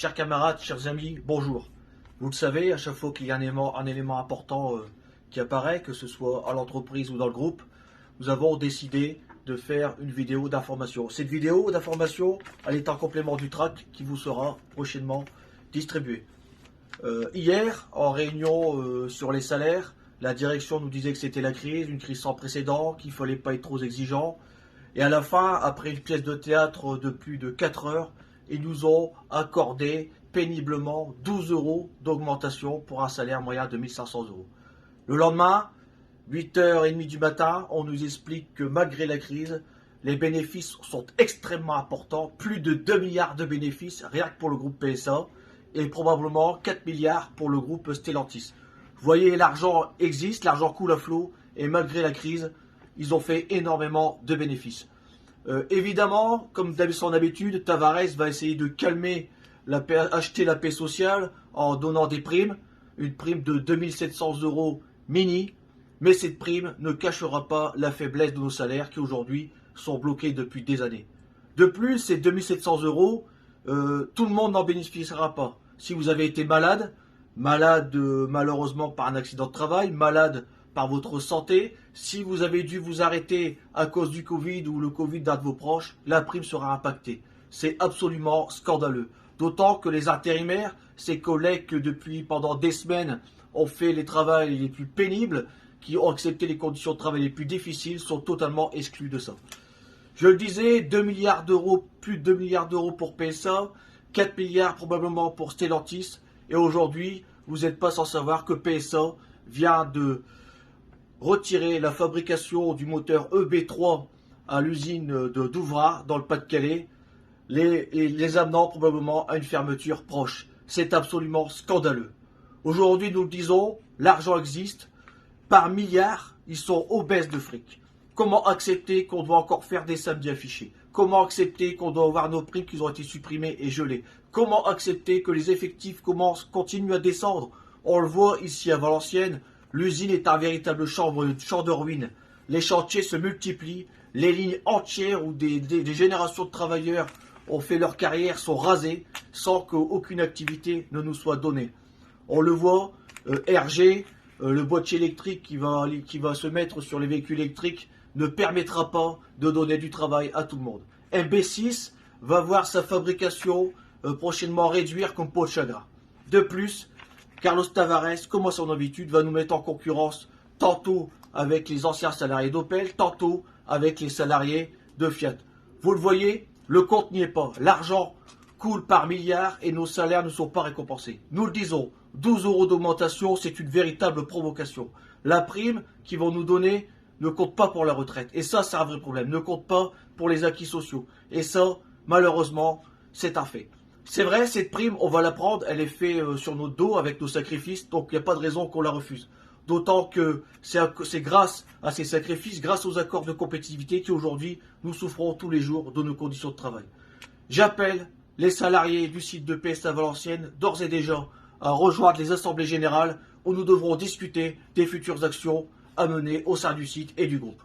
Chers camarades, chers amis, bonjour. Vous le savez, à chaque fois qu'il y a un élément important qui apparaît, que ce soit à l'entreprise ou dans le groupe, nous avons décidé de faire une vidéo d'information. Cette vidéo d'information, elle est un complément du track qui vous sera prochainement distribué. Hier, en réunion sur les salaires, la direction nous disait que c'était la crise, une crise sans précédent, qu'il ne fallait pas être trop exigeant. Et à la fin, après une pièce de théâtre de plus de 4 heures, ils nous ont accordé péniblement 12 euros d'augmentation pour un salaire moyen de 1500 euros. Le lendemain, 8h30 du matin, on nous explique que malgré la crise, les bénéfices sont extrêmement importants, plus de 2 milliards de bénéfices rien que pour le groupe PSA et probablement 4 milliards pour le groupe Stellantis. Vous voyez, l'argent existe, l'argent coule à flot et malgré la crise, ils ont fait énormément de bénéfices. Évidemment, comme son habitude, Tavares va essayer de calmer, acheter la paix sociale en donnant des primes, une prime de 2700 euros mini, mais cette prime ne cachera pas la faiblesse de nos salaires qui aujourd'hui sont bloqués depuis des années. De plus, ces 2700 euros, tout le monde n'en bénéficiera pas. Si vous avez été malade malheureusement par un accident de travail, malade par votre santé, si vous avez dû vous arrêter à cause du Covid ou le Covid d'un de vos proches, la prime sera impactée. C'est absolument scandaleux. D'autant que les intérimaires, ces collègues que pendant des semaines ont fait les travaux les plus pénibles, qui ont accepté les conditions de travail les plus difficiles, sont totalement exclus de ça. Je le disais, 2 milliards d'euros, plus de 2 milliards d'euros pour PSA, 4 milliards probablement pour Stellantis, et aujourd'hui, vous n'êtes pas sans savoir que PSA vient de retirer la fabrication du moteur EB3 à l'usine de Douvrat dans le Pas-de-Calais, les amenant probablement à une fermeture proche. C'est absolument scandaleux. Aujourd'hui, nous le disons, l'argent existe. Par milliards, ils sont obèses de fric. Comment accepter qu'on doit encore faire des samedis affichés? Comment accepter qu'on doit avoir nos primes qui ont été supprimées et gelées? Comment accepter que les effectifs continuent à descendre? On le voit ici à Valenciennes, l'usine est un véritable champ de ruines. Les chantiers se multiplient, les lignes entières où des générations de travailleurs ont fait leur carrière sont rasées sans qu'aucune activité ne nous soit donnée. On le voit, RG, le boîtier électrique qui va se mettre sur les véhicules électriques ne permettra pas de donner du travail à tout le monde. MB6 va voir sa fabrication prochainement réduire comme peau de chagrin. De plus, Carlos Tavares, comme à son habitude, va nous mettre en concurrence tantôt avec les anciens salariés d'Opel, tantôt avec les salariés de Fiat. Vous le voyez, le compte n'y est pas. L'argent coule par milliards et nos salaires ne sont pas récompensés. Nous le disons, 12 euros d'augmentation, c'est une véritable provocation. La prime qu'ils vont nous donner ne compte pas pour la retraite. Et ça, c'est un vrai problème. Ne compte pas pour les acquis sociaux. Et ça, malheureusement, c'est un fait. C'est vrai, cette prime, on va la prendre, elle est faite sur notre dos avec nos sacrifices, donc il n'y a pas de raison qu'on la refuse. D'autant que c'est grâce à ces sacrifices, grâce aux accords de compétitivité qu'aujourd'hui, nous souffrons tous les jours de nos conditions de travail. J'appelle les salariés du site de PSA Valenciennes, d'ores et déjà, à rejoindre les assemblées générales où nous devrons discuter des futures actions à mener au sein du site et du groupe.